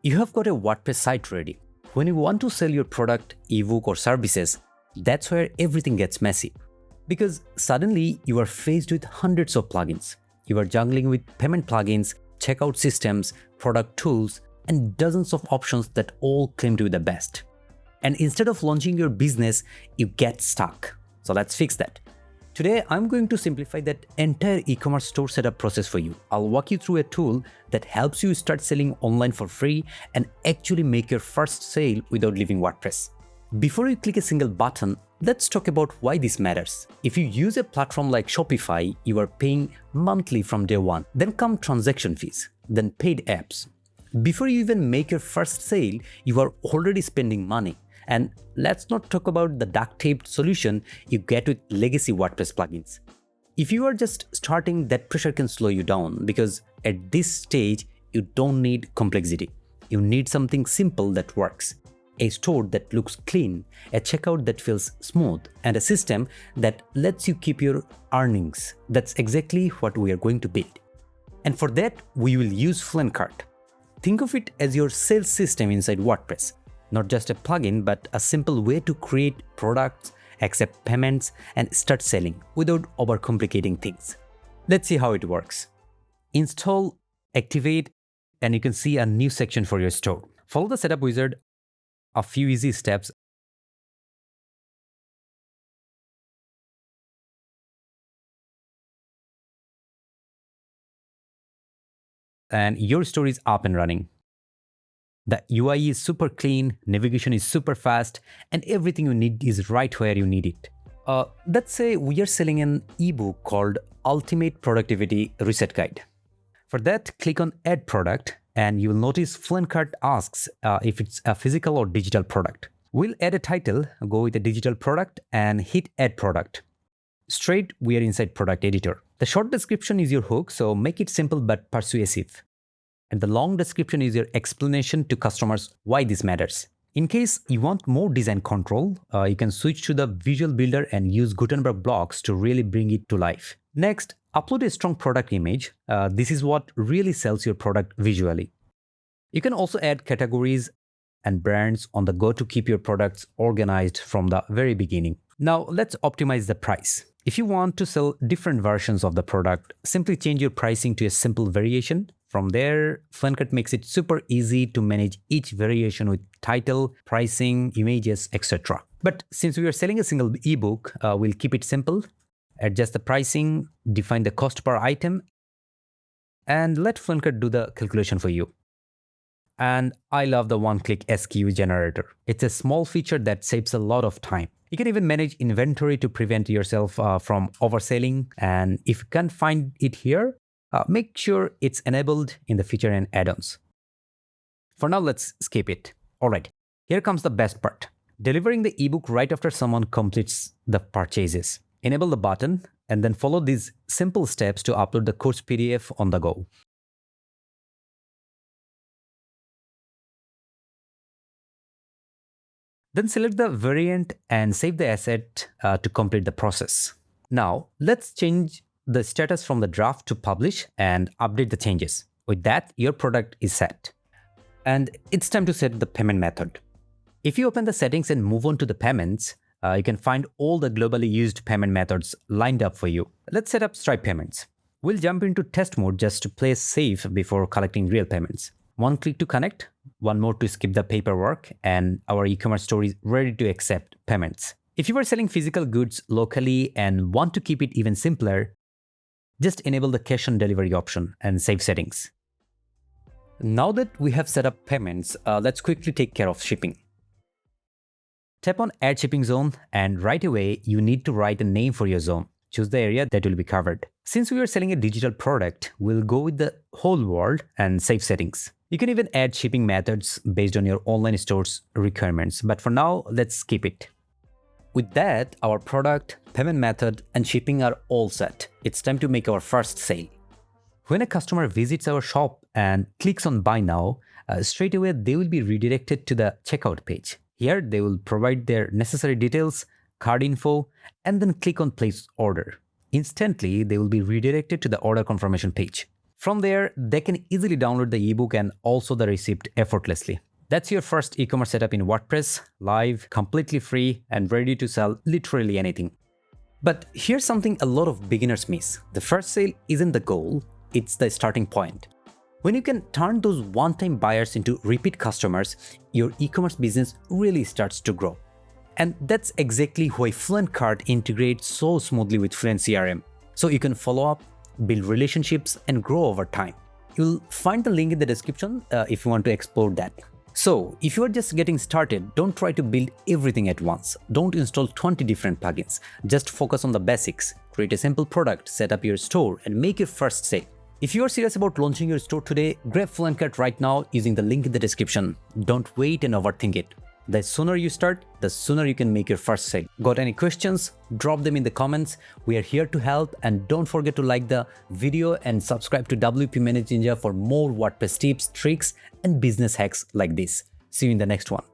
You have got a WordPress site ready. When you want to sell your product, ebook, or services, that's where everything gets messy. Because suddenly you are faced with hundreds of plugins. You are juggling with payment plugins, checkout systems, product tools, and dozens of options that all claim to be the best. And instead of launching your business, you get stuck. So let's fix that. Today, I'm going to simplify that entire e-commerce store setup process for you. I'll walk you through a tool that helps you start selling online for free and actually make your first sale without leaving WordPress. Before you click a single button, let's talk about why this matters. If you use a platform like Shopify, you are paying monthly from day one. Then come transaction fees, then paid apps. Before you even make your first sale, you are already spending money. And let's not talk about the duct-taped solution you get with legacy WordPress plugins. If you are just starting, that pressure can slow you down because at this stage, you don't need complexity. You need something simple that works. A store that looks clean, a checkout that feels smooth, and a system that lets you keep your earnings. That's exactly what we are going to build. And for that, we will use FluentCart. Think of it as your sales system inside WordPress. Not just a plugin, but a simple way to create products, accept payments, and start selling without overcomplicating things. Let's see how it works. Install, activate, and you can see a new section for your store. Follow the setup wizard, a few easy steps. And your store is up and running. The UI is super clean, navigation is super fast, and everything you need is right where you need it. Let's say we are selling an ebook called Ultimate Productivity Reset Guide. For that, click on Add Product, and you will notice FluentCart asks if it's a physical or digital product. We'll add a title, go with a digital product, and hit Add Product. Straight, we are inside Product Editor. The short description is your hook, so make it simple but persuasive. And the long description is your explanation to customers why this matters. In case you want more design control, you can switch to the visual builder and use Gutenberg blocks to really bring it to life. Next, upload a strong product image. This is what really sells your product visually. You can also add categories and brands on the go to keep your products organized from the very beginning. Now let's optimize the price. If you want to sell different versions of the product, simply change your pricing to a simple variation. From there, FluentCart makes it super easy to manage each variation with title, pricing, images, etc. But since we are selling a single ebook, we'll keep it simple. Adjust the pricing, define the cost per item, and let FluentCart do the calculation for you. And I love the one-click SKU generator. It's a small feature that saves a lot of time. You can even manage inventory to prevent yourself from overselling. And if you can't find it here, make sure it's enabled in the feature and add-ons. For now, let's skip it. All right, here comes the best part. Delivering the ebook right after someone completes the purchases. Enable the button and then follow these simple steps to upload the course PDF on the go. Then select the variant and save the asset to complete the process. Now, let's change the status from the draft to publish and update the changes. With that, your product is set. And it's time to set the payment method. If you open the settings and move on to the payments, you can find all the globally used payment methods lined up for you. Let's set up Stripe payments. We'll jump into test mode just to play safe before collecting real payments. One click to connect, one more to skip the paperwork, and our e-commerce store is ready to accept payments. If you are selling physical goods locally and want to keep it even simpler, just enable the cash on delivery option and save settings. Now that we have set up payments, let's quickly take care of shipping. Tap on Add Shipping Zone, and right away, you need to write a name for your zone. Choose the area that will be covered. Since we are selling a digital product, we'll go with the whole world and save settings. You can even add shipping methods based on your online store's requirements, but for now, let's skip it. With that, our product, payment method, and shipping are all set. It's time to make our first sale. When a customer visits our shop and clicks on Buy Now, straight away they will be redirected to the checkout page. Here, they will provide their necessary details, card info, and then click on Place Order. Instantly, they will be redirected to the order confirmation page. From there, they can easily download the ebook and also the receipt effortlessly. That's your first e-commerce setup in WordPress, live, completely free, and ready to sell literally anything. But here's something a lot of beginners miss. The first sale isn't the goal, it's the starting point. When you can turn those one-time buyers into repeat customers, your e-commerce business really starts to grow. And that's exactly why FluentCart integrates so smoothly with Fluent CRM. So you can follow up, build relationships, and grow over time. You'll find the link in the description if you want to explore that. So, if you are just getting started, don't try to build everything at once. Don't install 20 different plugins. Just focus on the basics. Create a simple product, set up your store, and make your first sale. If you are serious about launching your store today, grab FluentCart right now using the link in the description. Don't wait and overthink it. The sooner you start, the sooner you can make your first sale. Got any questions? Drop them in the comments. We are here to help, and don't forget to like the video and subscribe to WPManageNinja for more WordPress tips, tricks, and business hacks like this. See you in the next one.